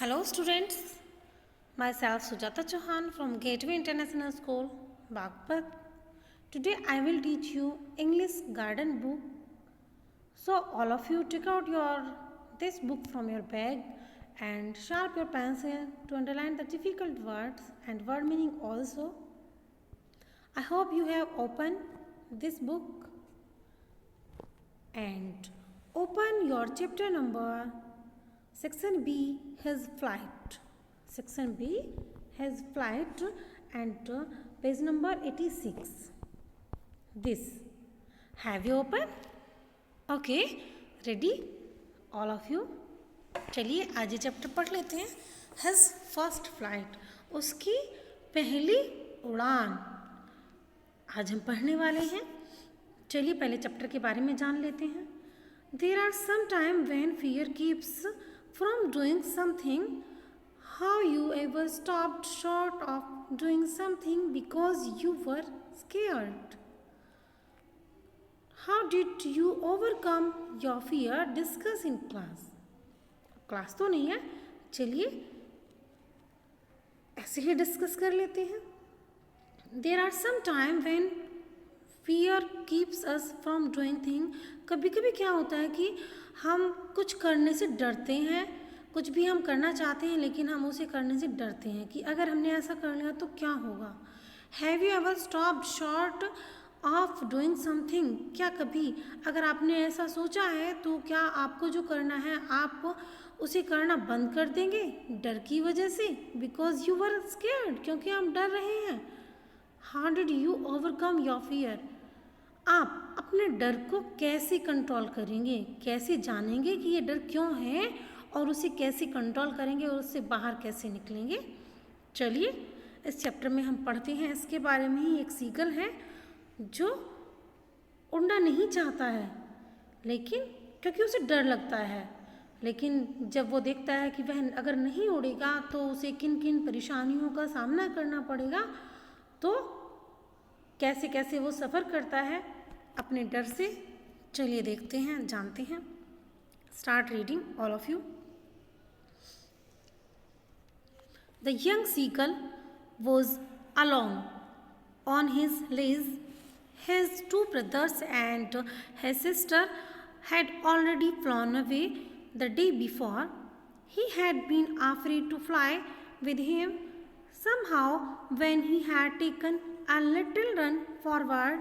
Hello students, myself Sujata Chauhan from Gateway International School, Bagpat. Today I will teach you English garden book. So all of you take out this book from your bag and sharp your pencil to underline the difficult words and word meaning also. I hope you have opened this book and open your chapter number Section B, his flight. Section B, his flight, and page number 86. This. Have you opened? Okay, ready? All of you? चलिए आज ये chapter पढ़ लेते हैं. His first flight. उसकी पहली उड़ान आज हम पढ़ने वाले हैं. चलिए पहले चैप्टर के बारे में जान लेते हैं. There are some time when fear keeps from doing something. How you ever stopped short of doing something because you were scared? How did you overcome your fear? Discuss in class. Class तो नहीं है, चलिए ऐसे ही discuss कर लेते हैं. There are some time when fear keeps us from doing thing. कभी कभी क्या होता है कि हम कुछ करने से डरते हैं, कुछ भी हम करना चाहते हैं लेकिन हम उसे करने से डरते हैं कि अगर हमने ऐसा कर लिया तो क्या होगा. Have you ever stopped short of doing something. क्या कभी अगर आपने ऐसा सोचा है तो क्या आपको जो करना है आप उसे करना बंद कर देंगे डर की वजह से. बिकॉज यू वर स्केयर्ड, क्योंकि हम डर रहे हैं. How did you overcome your fear. आप अपने डर को कैसे कंट्रोल करेंगे, कैसे जानेंगे कि ये डर क्यों है और उसे कैसे कंट्रोल करेंगे और उससे बाहर कैसे निकलेंगे. चलिए इस चैप्टर में हम पढ़ते हैं. इसके बारे में ही एक सीगल है जो उड़ना नहीं चाहता है लेकिन क्योंकि उसे डर लगता है, लेकिन जब वो देखता है कि वह अगर नहीं उड़ेगा तो उसे किन किन परेशानियों का सामना करना पड़ेगा, तो कैसे कैसे वो सफ़र करता है अपने डर से. चलिए देखते हैं, जानते हैं. Start reading all of you. The young seagull was alone on his leash. His two brothers and his sister had already flown away the day before. He had been afraid to fly with him. Somehow, when he had taken a little run forward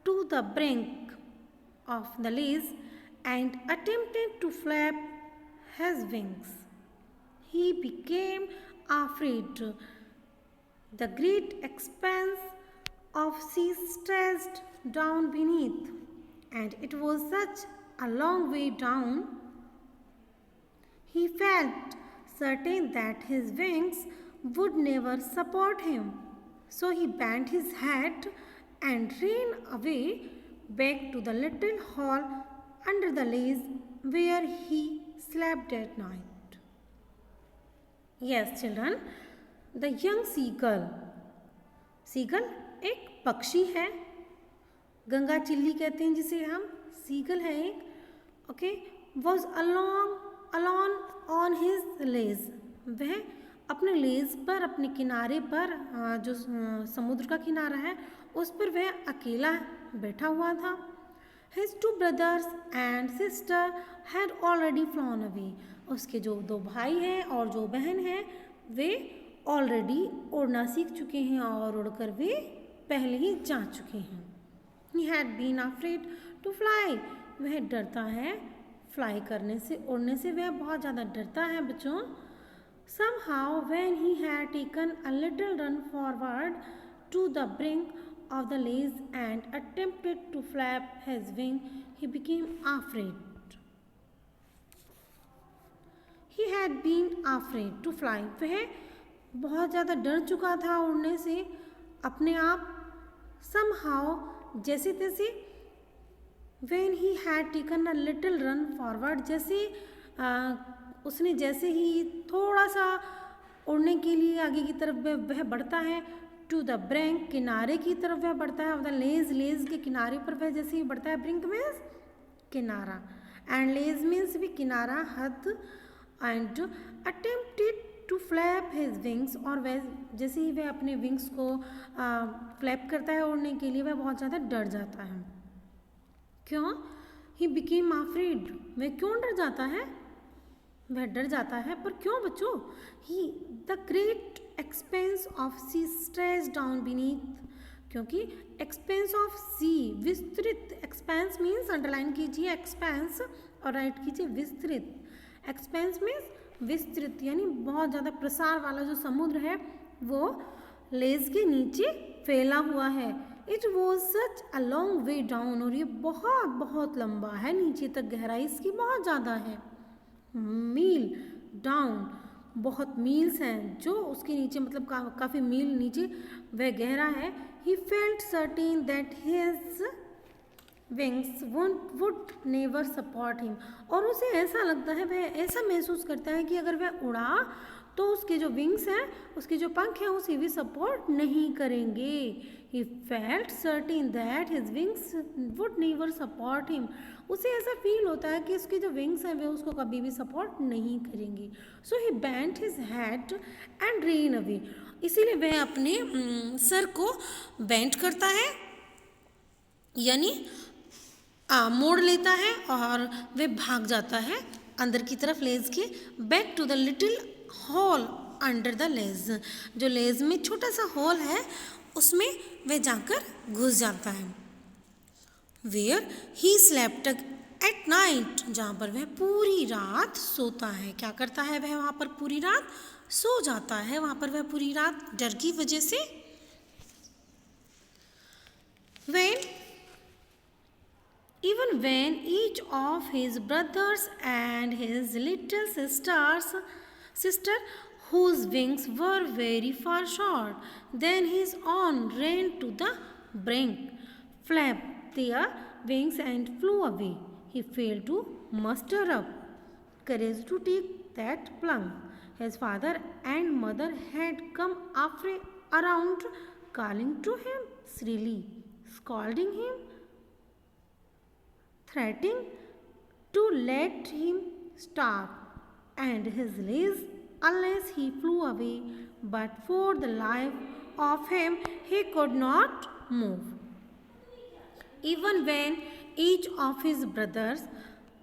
to the brink of the leash and attempted to flap his wings, he became afraid. The great expanse of sea stretched down beneath, and it was such a long way down. He felt certain that his wings would never support him. So he bent his head and ran away back to the little hole under the leash where he slept at night. Yes, children, the young seagull. Seagull एक पक्षी है, Ganga chilli कहते हैं जिसे हम. Seagull है एक. Okay. Was alone on his ledge. वह अपने लेज पर, अपने किनारे पर, जो समुद्र का किनारा है उस पर वह अकेला बैठा हुआ था. His two brothers and sister had already flown away. उसके जो दो भाई हैं और जो बहन हैं वे ऑलरेडी उड़ना सीख चुके हैं और उड़कर वे पहले ही जा चुके हैं. He had been afraid to fly. वह डरता है फ्लाई करने से, उड़ने से वह बहुत ज़्यादा डरता है बच्चों. Somehow when he had taken a little run forward to the brink of the leash and attempted to flap his wing, he became afraid. He had been afraid to fly. वह बहुत ज़्यादा डर चुका था उड़ने से अपने आप. Somehow जैसे तैसे, when he had taken a little run forward, जैसे उसने जैसे ही थोड़ा सा उड़ने के लिए आगे की तरफ वह बढ़ता है. टू द ब्रिंक, किनारे की तरफ वह बढ़ता है. ऑफ द लेज, लेज के किनारे पर वह जैसे ही बढ़ता है. ब्रिंक मीन्स किनारा एंड लेज मीन्स भी किनारा, हद. and attempted to flap his wings, और वह जैसे ही वह अपने विंग्स को फ्लैप करता है उड़ने के लिए, वह बहुत ज़्यादा डर जाता है। क्यों? He became afraid. वह क्यों डर जाता है? वह डर जाता है, पर क्यों बच्चों? The great expanse of sea stretched down beneath, क्योंकि expanse of sea, विस्तृत, expanse means अंडरलाइन कीजिए expanse और राइट कीजिए विस्तृत। expanse means विस्तृत, यानी बहुत ज़्यादा प्रसार वाला जो समुद्र है वो लेज के नीचे फैला हुआ है। It was such a long way down, और ये बहुत बहुत लंबा है, नीचे तक गहराई इसकी बहुत ज़्यादा है। मील डाउन, बहुत मील्स हैं जो उसके नीचे, मतलब काफ़ी मील नीचे वह गहरा है। He felt certain that his wings would never support him, और उसे ऐसा लगता है, वह ऐसा महसूस करता है कि अगर वह उड़ा तो उसके जो विंग्स हैं, उसके जो पंख हैं, उसे भी सपोर्ट नहीं करेंगे। He felt certain that his wings would never support him, उसे ऐसा फील होता है कि उसके जो विंग्स हैं वे उसको कभी भी सपोर्ट नहीं करेंगे। So he bent his head and ran away, इसीलिए वह अपने सर को बेंट करता है, यानी मोड़ लेता है, और वह भाग जाता है अंदर की तरफ लेज के। Back to the little hole under the ledge, जो लेज में छोटा सा हॉल है उसमें वह जाकर घुस जाता है। Where he slept at night, जहाँ पर वह पूरी रात सोता है। क्या करता है वह वहाँ पर? पूरी रात सो जाता है वहाँ पर वह पूरी रात, डर की वजह से। Even when each of his brothers and his little sister, whose wings were very far short than his own, ran to the brink, flapped their wings and flew away. He failed to muster up courage to take that plunge. His father and mother had come around, calling to him shrilly, scolding him, threatening to let him starve and his legs unless he flew away, but for the life of him he could not move. Even when each of his brothers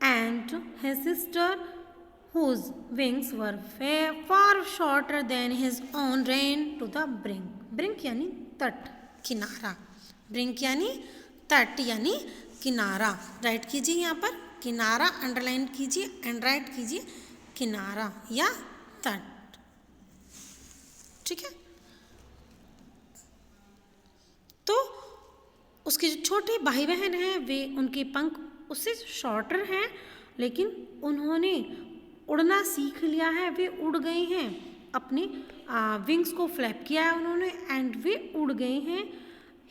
and his sister, whose wings were far shorter than his own, ran to the brink. Brink यानी तट, किनारा। Brink यानी तट यानी किनारा। Right कीजिए यहाँ पर किनारा, अंडरलाइन कीजिए एंड राइट कीजिए किनारा या तट। ठीक है, तो उसके जो छोटे भाई बहन हैं वे, उनके पंख उससे शॉर्टर हैं, लेकिन उन्होंने उड़ना सीख लिया है, वे उड़ गए हैं, अपने विंग्स को फ्लैप किया है उन्होंने एंड वे उड़ गए हैं।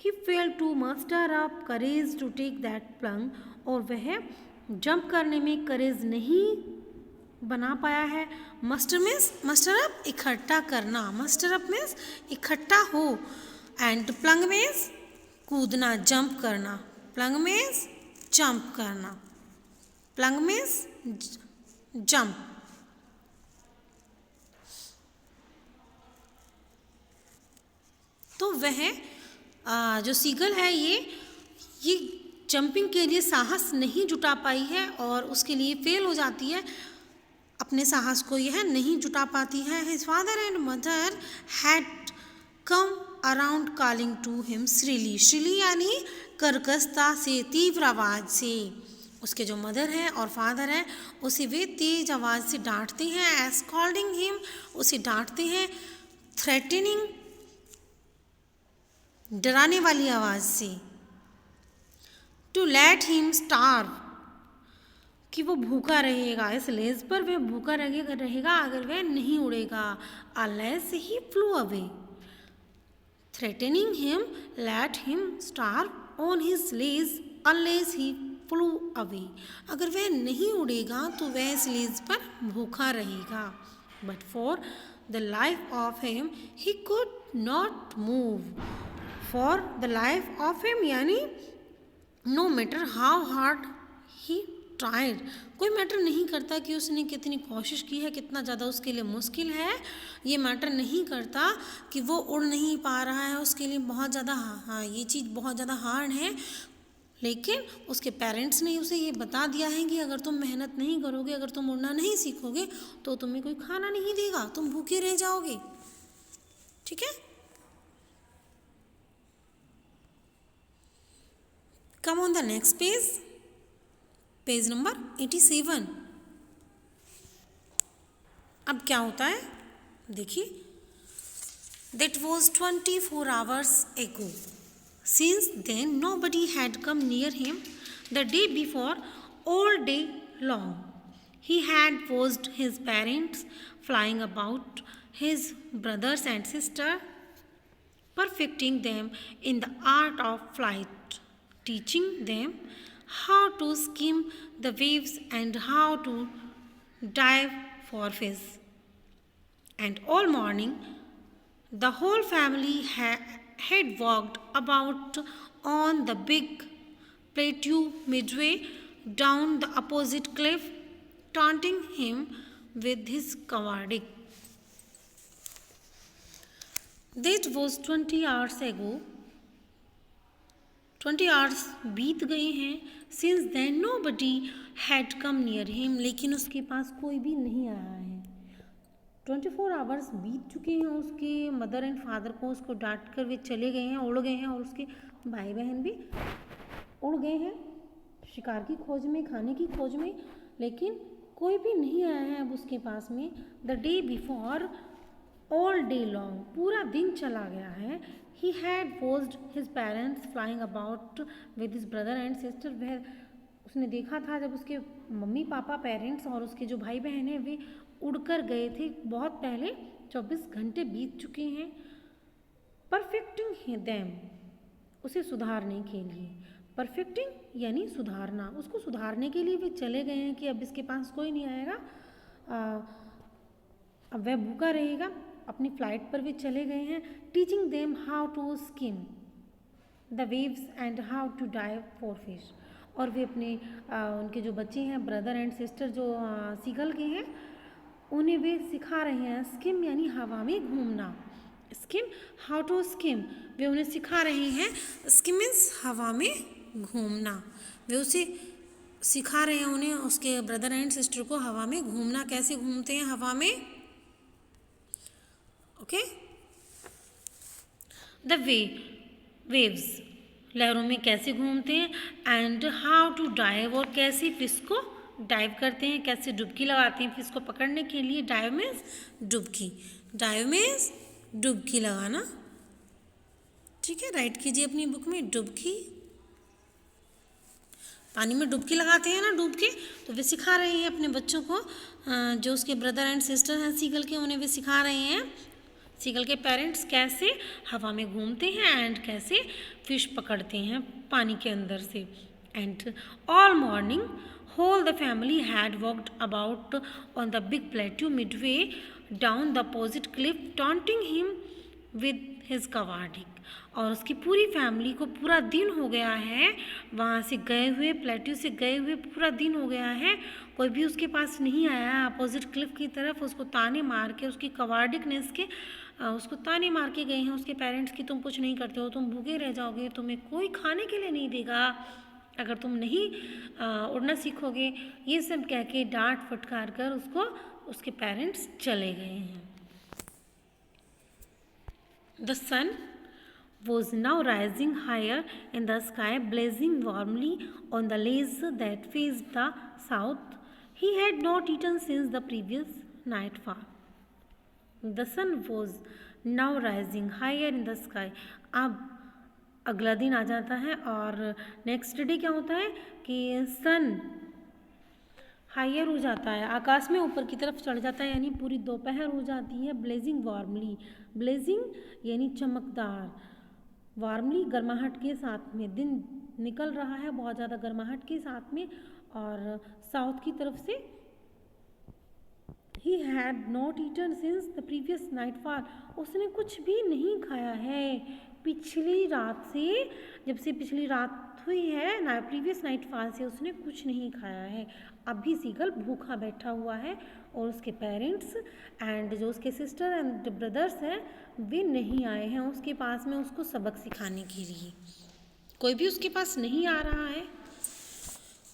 He failed to muster up courage to take that plunge, और वह जंप करने में करेज नहीं बना पाया है। मस्टर मीन्स मस्टर अप, इकट्ठा करना। मस्टर अप मीन्स इकट्ठा हो, एंड प्लंग मीन्स कूदना, जंप करना। प्लंग मीन्स जंप करना, प्लंग मीन्स जंप। तो वह जो सीगल है ये जंपिंग के लिए साहस नहीं जुटा पाई है और उसके लिए फेल हो जाती है, अपने साहस को यह नहीं जुटा पाती है। His father and mother had come around calling to him shrilly. Shrilly यानी कर्कशता से, तीव्र आवाज़ से। उसके जो मदर हैं और फादर हैं उसे वे तेज आवाज़ से डांटते हैं। एज कॉल्डिंग हिम, उसे डांटते हैं। थ्रेटनिंग, डराने वाली आवाज़ से। टू लेट हिम स्टार्व, कि वो भूखा रहेगा, इस लेज पर वह भूखा रहेगा अगर वह नहीं उड़ेगा। Unless he flew away. Threatening him, let him starve on his ledge unless he flew away, अगर वह नहीं उड़ेगा तो वह इस लेज पर भूखा रहेगा। But for the life of him he could not move. For the life of him यानी no matter how hard he tried. कोई मैटर नहीं करता कि उसने कितनी कोशिश की है, कितना ज़्यादा उसके लिए मुश्किल है, ये मैटर नहीं करता कि वो उड़ नहीं पा रहा है, उसके लिए बहुत ज़्यादा हाँ ये चीज़ बहुत ज़्यादा हार्ड है। लेकिन उसके पेरेंट्स ने उसे ये बता दिया है कि अगर तुम मेहनत नहीं करोगे, अगर तुम उड़ना नहीं सीखोगे तो तुम्हें कोई खाना नहीं देगा, तुम भूखे रह जाओगे। ठीक है, come on the next page, page number 87। अब क्या होता है देखिए, that was 24 hours ago. Since then nobody had come near him the day before all day long. He had watched his parents flying about, his brothers and sisters, perfecting them in the art of flight, teaching them how to skim the waves and how to dive for fish. And all morning the whole family had walked about on the big plateau midway down the opposite cliff, taunting him with his cowardice. That was 20 hours ago. 20 hours बीत गए हैं। Since then nobody had come near him. लेकिन उसके पास कोई भी नहीं आया है। 24 आवर्स बीत चुके हैं, उसके मदर एंड फादर को उसको डांट कर वे चले गए हैं, उड़ गए हैं, और उसके भाई बहन भी उड़ गए हैं शिकार की खोज में, खाने की खोज में, लेकिन कोई भी नहीं आया है अब उसके पास में। The day before all day long, पूरा दिन चला गया है। He had watched his parents flying about with his brother and sister, वह उसने देखा था जब उसके मम्मी पापा पेरेंट्स और उसके जो भाई बहन हैं वे उड़कर गए थे बहुत पहले। 24 घंटे बीत चुके हैं। परफेक्टिंग देम, उसे सुधारने के लिए, परफेक्टिंग यानी सुधारना, उसको सुधारने के लिए वे चले गए हैं कि अब इसके पास कोई नहीं आएगा, अब वह भूखा रहेगा। अपनी फ्लाइट पर वे चले गए हैं। Teaching them how to skim the waves and how to dive for fish, और वे अपने उनके जो बच्चे हैं ब्रदर एंड सिस्टर जो सीगल के हैं उन्हें वे सिखा रहे हैं। स्किम यानी हवा में घूमना, स्किम, हाउ टू स्किम, वे उन्हें सिखा रहे हैं। स्किम मीन्स हवा में घूमना, वे उसे सिखा रहे हैं उन्हें, उसके ब्रदर एंड सिस्टर को हवा में घूमना, कैसे घूमते हैं हवा में। ओके, द वेव्स, लहरों में कैसे घूमते हैं, एंड हाउ टू डाइव, और कैसे फिश को डाइव करते हैं, कैसे डुबकी लगाते हैं फिश को पकड़ने के लिए। डाइव मीन्स डुबकी, डाइव मीन्स डुबकी लगाना। ठीक है, राइट कीजिए अपनी बुक में डुबकी, पानी में डुबकी लगाते हैं ना डूब के, तो वे सिखा रहे हैं अपने बच्चों को, जो उसके ब्रदर एंड सिस्टर हैं सीगल के, उन्हें वे सिखा रहे हैं, सीगल के पेरेंट्स कैसे हवा में घूमते हैं एंड कैसे फिश पकड़ते हैं पानी के अंदर से। And all morning whole the family had walked about on the big plateau midway down the opposite cliff, taunting him with his cowardice. और उसकी पूरी फैमिली को पूरा दिन हो गया है वहाँ से गए हुए, प्लेट्यू से गए हुए पूरा दिन हो गया है, कोई भी उसके पास नहीं आया अपोजिट क्लिफ की तरफ। उसको ताने मार के, उसकी कवार्डिकनेस के उसको ताने मार के गए हैं उसके पेरेंट्स की, तुम कुछ नहीं करते हो, तुम भूखे रह जाओगे, तुम्हें कोई खाने के लिए नहीं देगा अगर तुम नहीं उड़ना सीखोगे, ये सब कह के डांट फटकार कर उसको उसके पेरेंट्स चले गए हैं। The sun was now rising higher in the sky, blazing warmly on the lakes that faced the south. He had not eaten since the previous nightfall. The sun was now rising higher in the sky. अब अगला दिन आ जाता है और next day क्या होता है कि सन हायर हो जाता है, आकाश में ऊपर की तरफ चढ़ जाता है, यानी पूरी दोपहर हो जाती है। ब्लेजिंग वार्मली, ब्लेजिंग यानी चमकदार, वार्मली गर्माहट के साथ में, दिन निकल रहा है बहुत ज़्यादा गर्माहट के साथ में। और साउथ की तरफ से He had not eaten since the previous nightfall. उसने कुछ भी नहीं खाया है पिछली रात से, जब से पिछली रात हुई है ना, प्रीवियस नाइट फास्ट से उसने कुछ नहीं खाया है। अभी सीगल भूखा बैठा हुआ है और उसके पेरेंट्स एंड जो उसके सिस्टर एंड ब्रदर्स हैं वे नहीं आए हैं उसके पास में उसको सबक सिखाने के लिए। कोई भी उसके पास नहीं आ रहा है।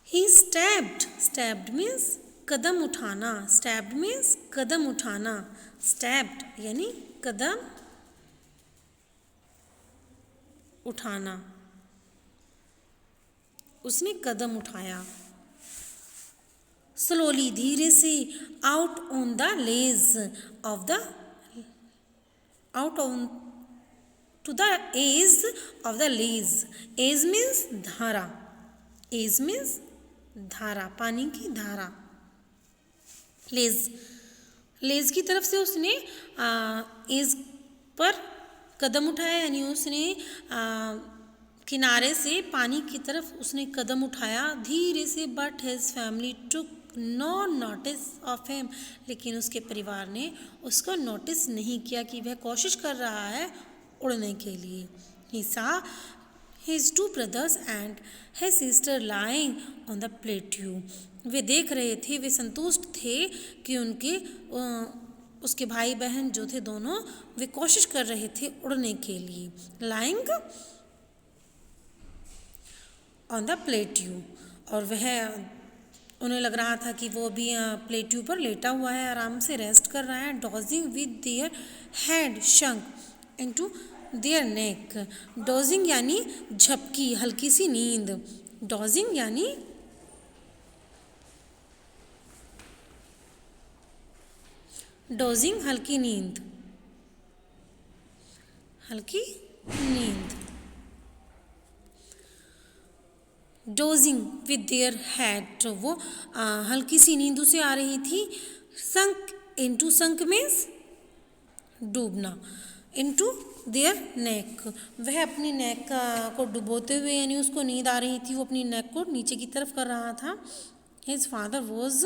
ही स्टैब्ड मीन्स कदम उठाना, स्टैब्ड मीन्स कदम उठाना, स्टैब्ड यानी कदम उठाना, उसने कदम उठाया। स्लोली धीरे से out on the ledge of the out on to the edge of the ledge. Edge means धारा, एज मीन्स धारा, पानी की धारा। लेज, लेज की तरफ से उसने एज पर कदम उठाया, यानी उसने किनारे से पानी की तरफ उसने कदम उठाया धीरे से। But his family took no notice of him, लेकिन उसके परिवार ने उसको नोटिस नहीं किया कि वह कोशिश कर रहा है उड़ने के लिए। ही सा his two brothers and his sister lying on the plateau। वे देख रहे थे, वे संतुष्ट थे कि उनके उसके भाई बहन जो थे दोनों वे कोशिश कर रहे थे उड़ने के लिए। lying on the plateau, और वह उन्हें लग रहा था कि वो भी प्लेट्यू पर लेटा हुआ है, आराम से रेस्ट कर रहा है। Dodging with their head शंक into their neck. Dosing यानी झपकी, हल्की सी नींद। डोजिंग यानी डोजिंग हल्की नींद, हल्की नींद। डोजिंग विद देयर हेड, तो वो हल्की सी नींद उसे आ रही थी। संक इनटू, संक मीन्स डूबना, इनटू देयर नेक, वह अपनी नेक को डुबोते हुए यानी उसको नींद आ रही थी, वो अपनी नेक को नीचे की तरफ कर रहा था। हिज फादर वॉज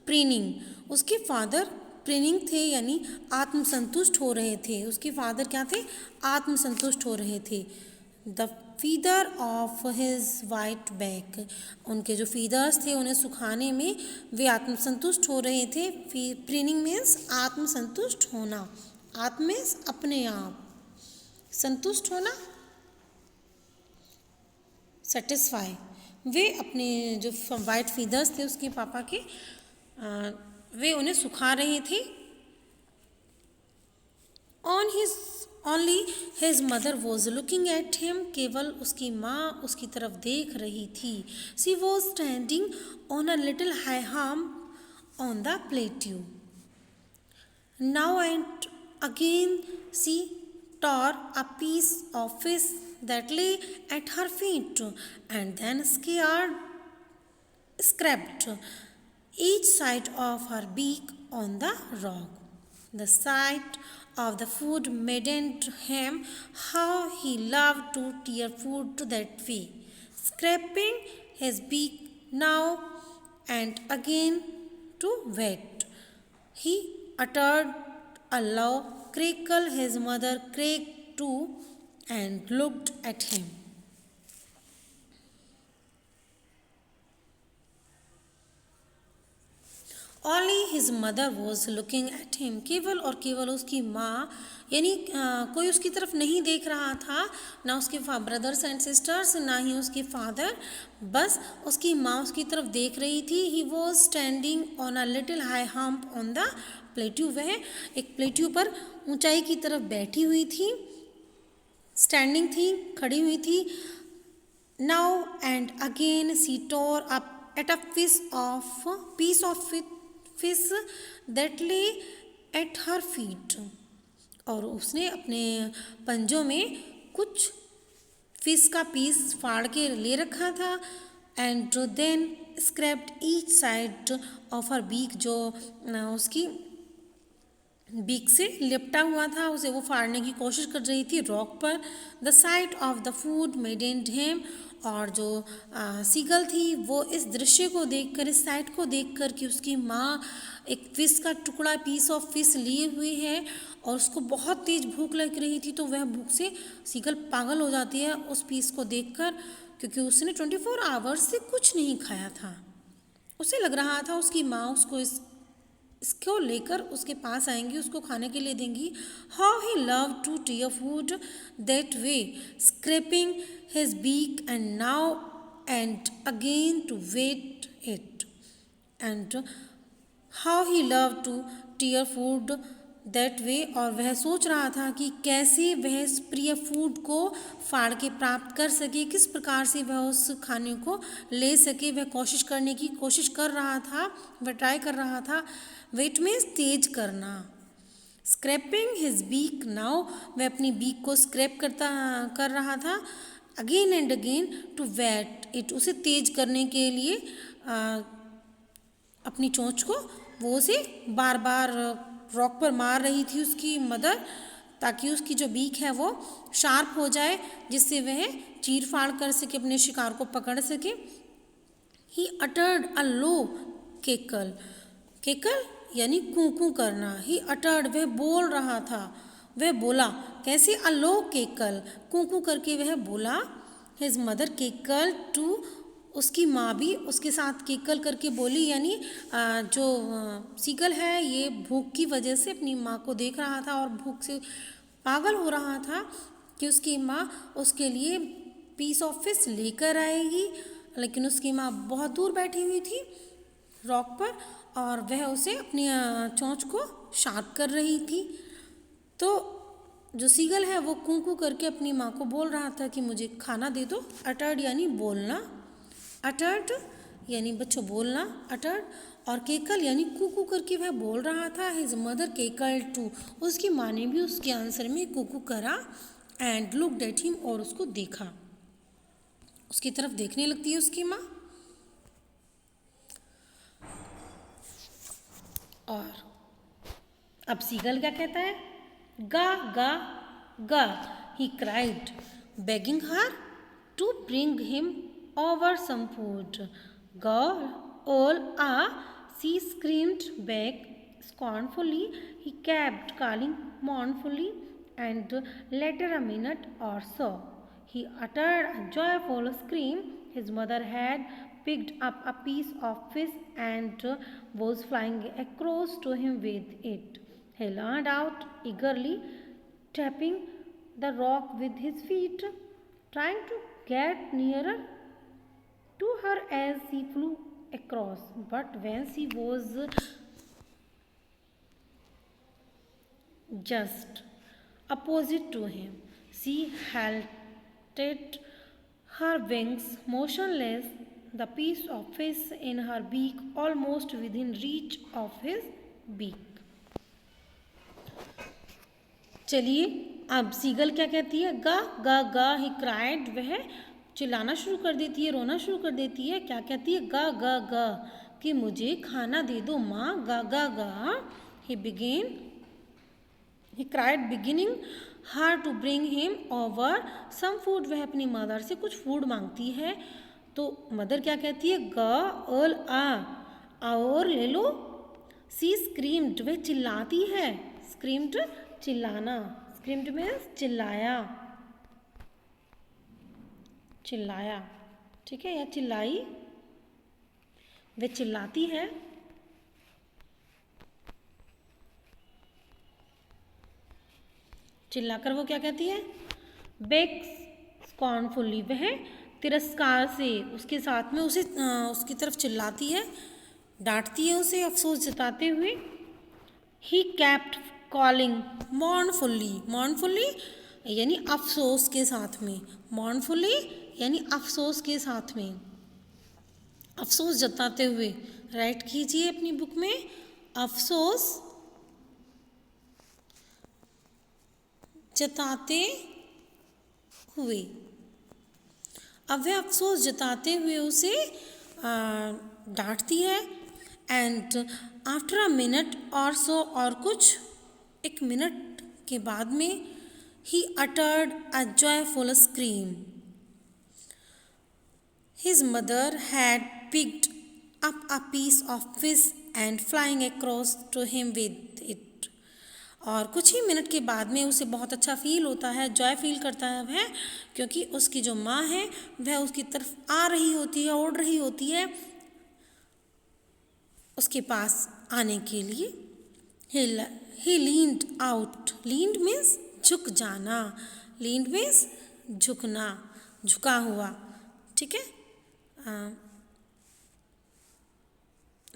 प्रीनिंग, उसके फादर प्रीनिंग थे यानी आत्मसंतुष्ट हो रहे थे। उसके फादर क्या थे? आत्मसंतुष्ट हो रहे थे। The feather of his white back, उनके जो फीदर्स थे उन्हें सुखाने में वे आत्मसंतुष्ट हो रहे थे। प्रीनिंग मीन्स आत्मसंतुष्ट होना, आत्म मीन्स अपने आप, संतुष्ट होना सेटिस्फाई। वे अपने जो वाइट फीदर्स थे उसके पापा के वे उन्हें सुखा रहे थे। On his only his mother was looking at him, केवल उसकी माँ उसकी तरफ देख रही थी। She was standing on a little high hump on the plateau. Now and again she tore a piece of fish that lay at her feet, and then scraped each side of her beak on the rock. The sight of the food maddened him. How he loved to tear food that way, scraping his beak now and again to wet. He uttered a low crackle. His mother cracked too and looked at him. Only his mother was looking at him. केवल और केवल उसकी माँ यानी कोई उसकी तरफ नहीं देख रहा था, ना उसके ब्रदर्स एंड सिस्टर्स, ना ही उसके फादर, बस उसकी माँ उसकी तरफ देख रही थी। He was standing on a little high hump on the plateau, वह एक प्लेट्यू पर ऊंचाई की तरफ बैठी हुई थी, स्टैंडिंग थी, खड़ी हुई थी। Now and again she tore up at a piece of fish that lay at her feet, और उसने अपने पंजों में कुछ फिश का पीस फाड़ के ले रखा था। And then scraped each side of her beak, जो उसकी बीक से लिपटा हुआ था उसे वो फाड़ने की कोशिश कर रही थी रॉक पर। The sight of the food maddened him, और जो सीगल थी वो इस दृश्य को देखकर, इस साइट को देखकर कि उसकी माँ एक फिश का टुकड़ा, पीस ऑफ फिश लिए हुई है और उसको बहुत तेज भूख लग रही थी, तो वह भूख से सीगल पागल हो जाती है उस पीस को देखकर। क्योंकि उसने 24 आवर्स से कुछ नहीं खाया था। उसे लग रहा था उसकी माँ उसको इसको लेकर उसके पास आएंगी, उसको खाने के लिए देंगी। How he love to tear food that way, scraping his beak and now and again to whet it, and how he love to tear food that way. और वह सोच रहा था कि कैसे वह इस प्रिय फूड को फाड़ के प्राप्त कर सके, किस प्रकार से वह उस खाने को ले सके। वह कोशिश करने की कोशिश कर रहा था, वह ट्राई कर रहा था। वेट में तेज करना, स्क्रैपिंग हिज बीक नाउ, वह अपनी बीक को स्क्रैप कर रहा था। Again and again to whet it, उसे तेज करने के लिए अपनी चोंच को वो उसे बार बार रॉक पर मार रही थी उसकी मदर, ताकि उसकी जो बीक है वो शार्प हो जाए, जिससे वह चीर फाड़ कर सके, अपने शिकार को पकड़ सके। ही अटर्ड अ लो केकल, केकल यानी कूकू करना। ही अटर्ड, वह बोल रहा था, वह बोला कैसे, अ लो केकल, कूकू करके वह बोला। हिज मदर केकल टू, उसकी माँ भी उसके साथ केकल करके बोली, यानी जो सीगल है ये भूख की वजह से अपनी माँ को देख रहा था और भूख से पागल हो रहा था कि उसकी माँ उसके लिए पीस ऑफ फिश लेकर आएगी। लेकिन उसकी माँ बहुत दूर बैठी हुई थी रॉक पर और वह उसे अपनी चोंच को शार्प कर रही थी। तो जो सीगल है वो कूकू करके अपनी माँ को बोल रहा था कि मुझे खाना दे दो। अटर्ड यानी बोलना, अटर्ड यानी बच्चों बोलना, अटर्ड। और केकल यानी कुकू करके वह बोल रहा था। हिज मदर केकल टू, उसकी माँ ने भी उसके आंसर में कुकू करा। एंड लुक्ड एट हिम, और उसको देखा, उसकी तरफ देखने लगती है उसकी माँ। और अब सीगल क्या कहता है, गा गा गा, he cried begging her to bring him over some food. Girl, all she screamed back scornfully. He kept calling mournfully, and later a minute or so, he uttered a joyful scream. His mother had picked up a piece of fish and was flying across to him with it. He leaned out eagerly, tapping the rock with his feet, trying to get nearer to her as she flew across. But when she was just opposite to him, she halted her wings motionless, the piece of fish in her beak almost within reach of his beak. चलिए अब seagull क्या कहती है, गा गा गा, he cried, वह चिल्लाना शुरू कर देती है, रोना शुरू कर देती है। क्या कहती है, गा गा गा, कि मुझे खाना दे दो माँ, गा गा गा। He cried beginning her to bring him over some food, वह अपनी मदर से कुछ फूड मांगती है। तो मदर क्या कहती है, गा ऑल आ, और ले लो। सी स्क्रीम्ड, वह चिल्लाती है, स्क्रीम्ड चिल्लाना, स्क्रीम्ड मीन्स चिल्लाया, चिल्लाया, ठीक है, या चिल्लाई, वह चिल्लाती है। चिल्लाकर वो क्या कहती है, बेग्स स्कॉर्नफुली, वह तिरस्कार से उसके साथ में उसे उसकी तरफ चिल्लाती है, डांटती है उसे अफसोस जताते हुए। ही कैप्ट कॉलिंग मॉर्नफुली, मॉर्नफुली यानी अफसोस के साथ में, मॉर्नफुली यानी अफसोस के साथ में, अफसोस जताते हुए। राइट कीजिए अपनी बुक में, अफसोस जताते हुए। अब वह अफसोस जताते हुए उसे डांटती है। एंड आफ्टर अ मिनट और सो, और कुछ एक मिनट के बाद में, he uttered a joyful scream. His mother had picked up a piece of fish and flying across to him with it. और कुछ ही मिनट के बाद में उसे बहुत अच्छा फील होता है, जॉय फील करता है वह, क्योंकि उसकी जो माँ है वह उसकी तरफ आ रही होती है, उड़ रही होती है उसके पास आने के लिए। ही लीन्ड आउट। लीन्ड मीन्स झुक जाना। लीन्ड मीन्स झुकना, झुका हुआ, ठीक है।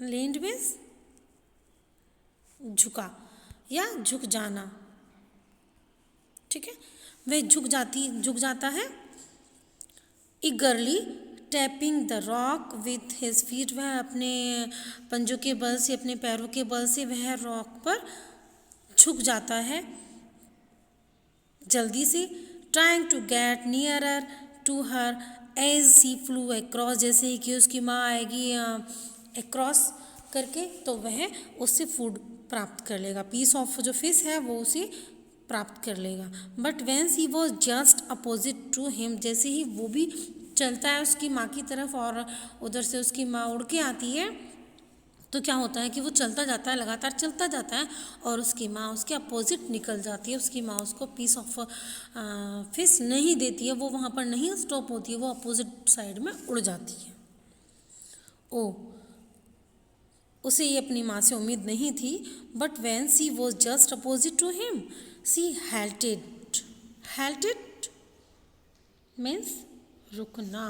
लीन्ड मीन्स झुका या झुक जाना, ठीक है। वह झुक जाता है। ईगरली tapping the rock with his feet. वह अपने पंजों के बल से, अपने पैरों के बल से वह रॉक पर झुक जाता है जल्दी से। Trying to get nearer to her as she flew across. जैसे ही कि उसकी माँ आएगी अक्रॉस करके तो वह उससे फूड प्राप्त कर लेगा, पीस ऑफ जो फिश है वो उसे प्राप्त कर लेगा। But when he was just opposite to him. जैसे ही वो भी चलता है उसकी माँ की तरफ और उधर से उसकी माँ उड़ के आती है, तो क्या होता है कि वो चलता जाता है, लगातार चलता जाता है और उसकी माँ उसके अपोजिट निकल जाती है। उसकी माँ उसको पीस ऑफ फिश नहीं देती है, वो वहाँ पर नहीं स्टॉप होती है, वो अपोजिट साइड में उड़ जाती है। ओ, उसे ये अपनी माँ से उम्मीद नहीं थी। But when she was just opposite to him she halted. Halted means रुकना।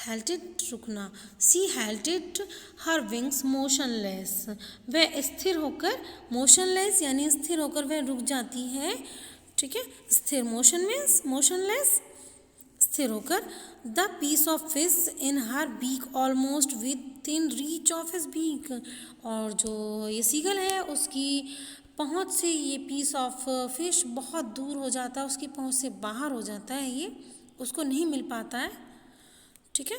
हेल्टेड रुकना। She halted her wings motionless. वह स्थिर होकर, मोशनलेस यानी स्थिर होकर वह रुक जाती है, ठीक है। स्थिर, मोशन मीन्स मोशनलेस, स्थिर होकर। The piece of fish in her beak almost within reach of his beak. और जो ये सीगल है उसकी पहुँच से ये पीस ऑफ फिश बहुत दूर हो जाता है, उसकी पहुँच से बाहर हो जाता है, ये उसको नहीं मिल पाता है, ठीक है।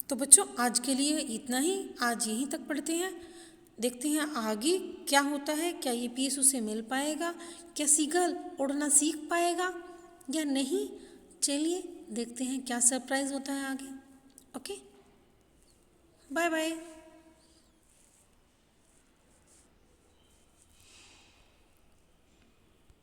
तो बच्चों आज के लिए इतना ही, आज यहीं तक पढ़ते हैं। देखते हैं आगे क्या होता है, क्या ये पीस उसे मिल पाएगा, क्या सीगल उड़ना सीख पाएगा या नहीं। चलिए देखते हैं क्या सरप्राइज होता है आगे। Okay, bye bye.